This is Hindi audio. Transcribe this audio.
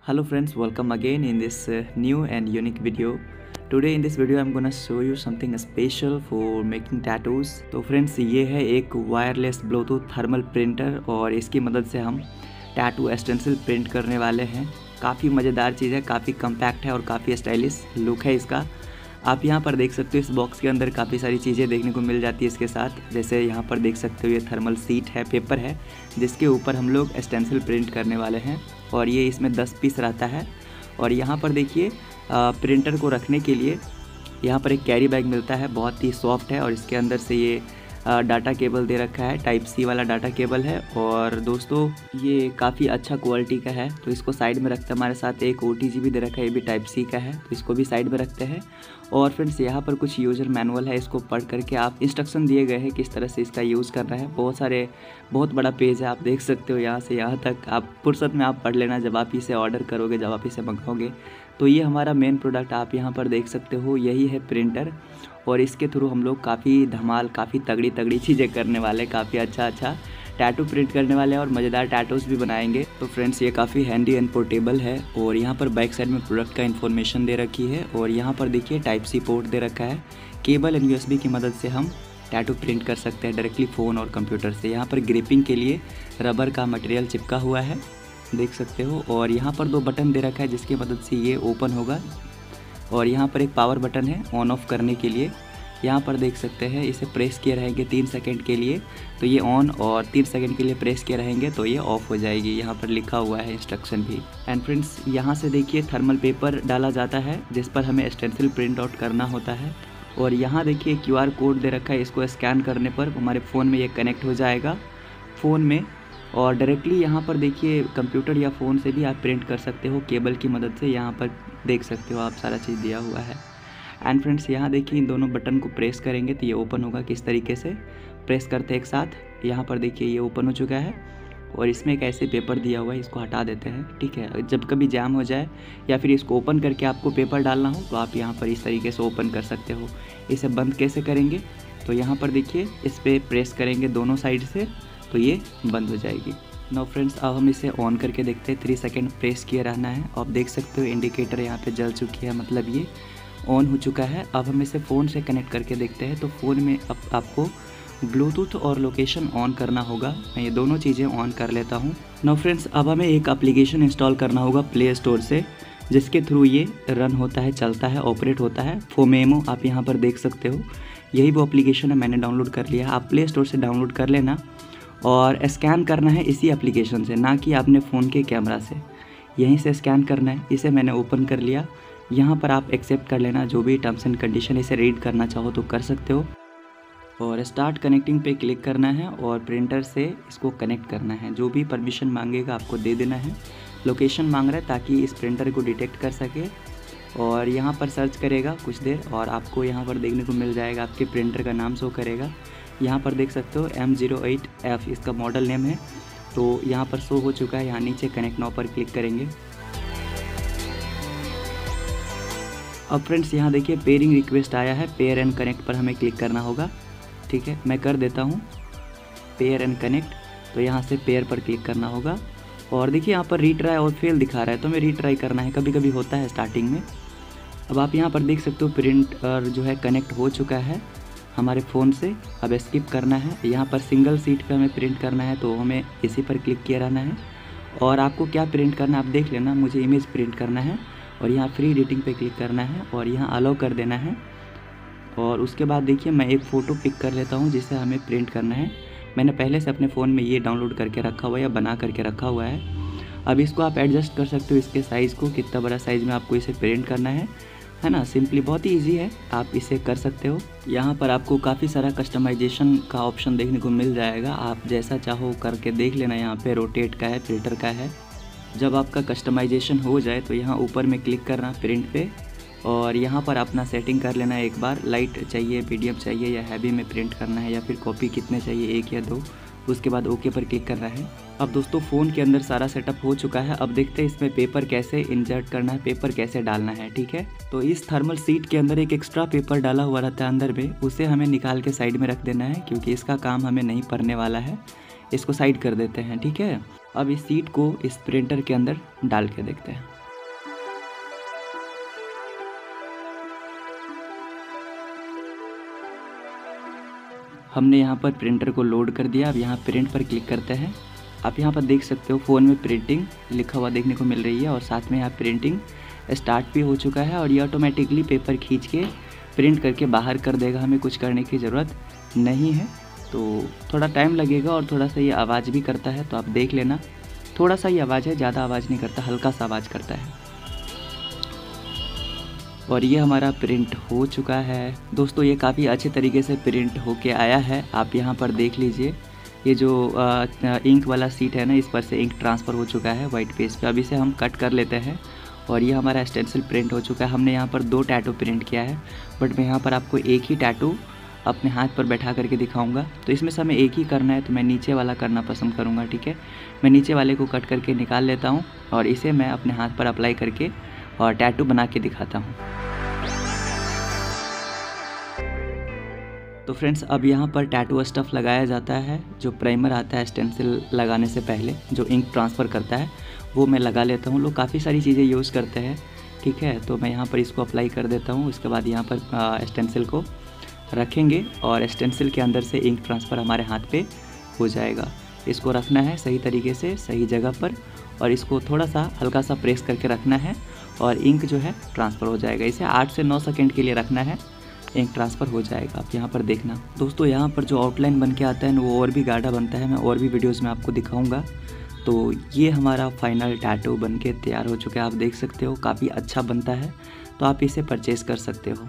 Hello friends, welcome again in this new and unique video. Today in this video I'm gonna show you something special for making tattoos. तो फ्रेंड्स ये है एक वायरलेस ब्लूटूथ थर्मल प्रिंटर और इसकी मदद से हम टैटू स्टेंसिल प्रिंट करने वाले हैं। काफ़ी मज़ेदार चीज़ है, काफ़ी कम्पैक्ट है और काफ़ी स्टाइलिश लुक है इसका। आप यहाँ पर देख सकते हो इस बॉक्स के अंदर काफ़ी सारी चीज़ें देखने को मिल जाती है इसके साथ। जैसे यहाँ पर देख सकते हो ये थर्मल सीट है, पेपर है जिसके ऊपर हम लोग स्टेंसिल प्रिंट करने वाले हैं और ये इसमें 10 पीस रहता है। और यहाँ पर देखिए प्रिंटर को रखने के लिए यहाँ पर एक कैरी बैग मिलता है, बहुत ही सॉफ्ट है और इसके अंदर से ये डाटा केबल दे रखा है, टाइप सी वाला डाटा केबल है। और दोस्तों ये काफ़ी अच्छा क्वालिटी का है, तो इसको साइड में रखते हैं। हमारे साथ एक OTG भी दे रखा है, ये भी टाइप सी का है, तो इसको भी साइड में रखते हैं। और फ्रेंड्स यहाँ पर कुछ यूज़र मैनुअल है, इसको पढ़ करके आप इंस्ट्रक्शन दिए गए हैं किस तरह से इसका यूज़ करना है। बहुत बड़ा पेज है, आप देख सकते हो यहाँ से यहाँ तक। आप फुर्सत में आप पढ़ लेना जब आप इसे ऑर्डर करोगे, जब आप इसे मंगाओगे। तो ये हमारा मेन प्रोडक्ट आप यहाँ पर देख सकते हो, यही है प्रिंटर। और इसके थ्रू हम लोग काफ़ी तगड़ी चीज़ें करने वाले, काफ़ी अच्छा टैटू प्रिंट करने वाले हैं और मज़ेदार टैटूज़ भी बनाएंगे। तो फ्रेंड्स ये काफ़ी हैंडी एंड पोर्टेबल है। और यहाँ पर बैक साइड में प्रोडक्ट का इन्फॉर्मेशन दे रखी है और यहाँ पर देखिए टाइप सी पोर्ट दे रखा है। केबल एंड USB की मदद से हम टैटू प्रिंट कर सकते हैं डायरेक्टली फ़ोन और कंप्यूटर से। यहाँ पर ग्रिपिंग के लिए रबर का मटेरियल चिपका हुआ है, देख सकते हो। और यहाँ पर 2 बटन दे रखा है जिसकी मदद से ये ओपन होगा। और यहाँ पर एक पावर बटन है ऑन ऑफ करने के लिए। यहाँ पर देख सकते हैं इसे प्रेस किए रहेंगे 3 सेकंड के लिए तो ये ऑन, और 3 सेकंड के लिए प्रेस किए रहेंगे तो ये ऑफ हो जाएगी। यहाँ पर लिखा हुआ है इंस्ट्रक्शन भी। एंड फ्रेंड्स यहाँ से देखिए थर्मल पेपर डाला जाता है जिस पर हमें स्टेंसिल प्रिंट आउट करना होता है। और यहाँ देखिए QR कोड दे रखा है, इसको स्कैन करने पर हमारे फ़ोन में ये कनेक्ट हो जाएगा फ़ोन में। और डायरेक्टली यहाँ पर देखिए कंप्यूटर या फ़ोन से भी आप प्रिंट कर सकते हो केबल की मदद से। यहाँ पर देख सकते हो आप सारा चीज़ दिया हुआ है। एंड फ्रेंड्स यहाँ देखिए इन दोनों बटन को प्रेस करेंगे तो ये ओपन होगा। किस तरीके से प्रेस करते हैं एक साथ। यहाँ पर देखिए ये ओपन हो चुका है और इसमें एक ऐसे पेपर दिया हुआ है, इसको हटा देते हैं, ठीक है। जब कभी जैम हो जाए या फिर इसको ओपन करके आपको पेपर डालना हो तो आप यहाँ पर इस तरीके से ओपन कर सकते हो। इसे बंद कैसे करेंगे तो यहाँ पर देखिए इस पर प्रेस करेंगे दोनों साइड से तो ये बंद हो जाएगी। नाउ फ्रेंड्स अब हम इसे ऑन करके देखते हैं। 3 सेकंड प्रेस किए रहना है। आप देख सकते हो इंडिकेटर यहाँ पे जल चुकी है, मतलब ये ऑन हो चुका है। अब हम इसे फ़ोन से कनेक्ट करके देखते हैं। तो फ़ोन में अब आपको ब्लूटूथ और लोकेशन ऑन करना होगा। मैं ये दोनों चीज़ें ऑन कर लेता हूँ। नाउ फ्रेंड्स अब हमें एक एप्लीकेशन इंस्टॉल करना होगा प्ले स्टोर से, जिसके थ्रू ये रन होता है, चलता है, ऑपरेट होता है। फोमेमो आप यहाँ पर देख सकते हो, यही वो एप्लीकेशन है, मैंने डाउनलोड कर लिया। आप प्ले स्टोर से डाउनलोड कर लेना और स्कैन करना है इसी एप्लीकेशन से, ना कि आपने फ़ोन के कैमरा से। यहीं से स्कैन करना है। इसे मैंने ओपन कर लिया। यहाँ पर आप एक्सेप्ट कर लेना जो भी टर्म्स एंड कंडीशन, इसे रीड करना चाहो तो कर सकते हो। और स्टार्ट कनेक्टिंग पे क्लिक करना है और प्रिंटर से इसको कनेक्ट करना है। जो भी परमिशन मांगेगा आपको दे देना है। लोकेशन मांग रहा है ताकि इस प्रिंटर को डिटेक्ट कर सके। और यहाँ पर सर्च करेगा कुछ देर और आपको यहाँ पर देखने को मिल जाएगा, आपके प्रिंटर का नाम शो करेगा। यहाँ पर देख सकते हो M08F इसका मॉडल नेम है। तो यहाँ पर शो हो चुका है। यहाँ नीचे कनेक्ट नाउ पर क्लिक करेंगे। अब फ्रेंड्स यहाँ देखिए पेयरिंग रिक्वेस्ट आया है, पेयर एंड कनेक्ट पर हमें क्लिक करना होगा, ठीक है। मैं कर देता हूँ पेयर एंड कनेक्ट। तो यहाँ से पेयर पर क्लिक करना होगा और देखिए यहाँ पर रीट्राई और फेल दिखा रहा है, तो हमें रीट्राई करना है, कभी कभी होता है स्टार्टिंग में। अब आप यहाँ पर देख सकते हो प्रिंटर जो है कनेक्ट हो चुका है हमारे फ़ोन से। अब स्किप करना है। यहाँ पर सिंगल सीट पे हमें प्रिंट करना है तो हमें इसी पर क्लिक किया रहना है। और आपको क्या प्रिंट करना है आप देख लेना, मुझे इमेज प्रिंट करना है और यहाँ फ्री एडिटिंग पे क्लिक करना है और यहाँ अलाउ कर देना है। और उसके बाद देखिए मैं एक फ़ोटो पिक कर लेता हूँ जिसे हमें प्रिंट करना है। मैंने पहले से अपने फ़ोन में ये डाउनलोड करके रखा हुआ है या बना करके रखा हुआ है। अब इसको आप एडजस्ट कर सकते हो, इसके साइज़ को, कितना बड़ा साइज़ में आपको इसे प्रिंट करना है ना। सिंपली बहुत ही ईजी है, आप इसे कर सकते हो। यहाँ पर आपको काफ़ी सारा कस्टमाइजेशन का ऑप्शन देखने को मिल जाएगा, आप जैसा चाहो करके देख लेना। यहाँ पे रोटेट का है, फिल्टर का है। जब आपका कस्टमाइजेशन हो जाए तो यहाँ ऊपर में क्लिक करना प्रिंट पे और यहाँ पर अपना सेटिंग कर लेना एक बार। लाइट चाहिए, मीडियम चाहिए या हैवी में प्रिंट करना है, या फिर कॉपी कितने चाहिए, 1 या 2। उसके बाद ओके पर क्लिक करना है। अब दोस्तों फ़ोन के अंदर सारा सेटअप हो चुका है। अब देखते हैं इसमें पेपर कैसे इंसर्ट करना है, पेपर कैसे डालना है, ठीक है। तो इस थर्मल सीट के अंदर एक एक्स्ट्रा पेपर डाला हुआ रहता है अंदर में, उसे हमें निकाल के साइड में रख देना है क्योंकि इसका काम हमें नहीं पड़ने वाला है। इसको साइड कर देते हैं, ठीक है। अब इस सीट को इस प्रिंटर के अंदर डाल के देखते हैं। हमने यहाँ पर प्रिंटर को लोड कर दिया। अब यहाँ प्रिंट पर क्लिक करते हैं। आप यहाँ पर देख सकते हो फ़ोन में प्रिंटिंग लिखा हुआ देखने को मिल रही है और साथ में यहाँ प्रिंटिंग स्टार्ट भी हो चुका है और ये ऑटोमेटिकली पेपर खींच के प्रिंट करके बाहर कर देगा, हमें कुछ करने की ज़रूरत नहीं है। तो थोड़ा टाइम लगेगा और थोड़ा सा ये आवाज़ भी करता है, तो आप देख लेना। थोड़ा सा ही आवाज़ है, ज़्यादा आवाज़ नहीं करता, हल्का सा आवाज़ करता है। और ये हमारा प्रिंट हो चुका है दोस्तों। ये काफ़ी अच्छे तरीके से प्रिंट होके आया है। आप यहाँ पर देख लीजिए, ये जो इंक वाला सीट है ना, इस पर से इंक ट्रांसफ़र हो चुका है वाइट पेज पे। अब इसे हम कट कर लेते हैं और ये हमारा स्टेंसिल प्रिंट हो चुका है। हमने यहाँ पर 2 टैटू प्रिंट किया है, बट मैं यहाँ पर आपको एक ही टैटू अपने हाथ पर बैठा करके दिखाऊंगा। तो इसमें से हमें एक ही करना है, तो मैं नीचे वाला करना पसंद करूँगा। ठीक है, मैं नीचे वाले को कट करके निकाल लेता हूँ और इसे मैं अपने हाथ पर अप्लाई करके और टैटू बना के दिखाता हूँ। तो फ्रेंड्स, अब यहाँ पर टैटू स्टफ़ लगाया जाता है। जो प्राइमर आता है स्टेंसिल लगाने से पहले, जो इंक ट्रांसफ़र करता है, वो मैं लगा लेता हूँ। लोग काफ़ी सारी चीज़ें यूज़ करते हैं, ठीक है। तो मैं यहाँ पर इसको अप्लाई कर देता हूँ। उसके बाद यहाँ पर स्टेंसिल को रखेंगे और स्टेंसिल के अंदर से इंक ट्रांसफ़र हमारे हाथ पे हो जाएगा। इसको रखना है सही तरीके से सही जगह पर और इसको थोड़ा सा हल्का सा प्रेस करके रखना है और इंक जो है ट्रांसफ़र हो जाएगा। इसे 8 से 9 सेकंड के लिए रखना है, इंक ट्रांसफ़र हो जाएगा। आप यहाँ पर देखना दोस्तों, यहाँ पर जो आउटलाइन बन के आता है ना, वो और भी गाढ़ा बनता है। मैं और भी वीडियोज़ में आपको दिखाऊँगा। तो ये हमारा फाइनल टैटू बन के तैयार हो चुका है। आप देख सकते हो काफ़ी अच्छा बनता है, तो आप इसे परचेज़ कर सकते हो।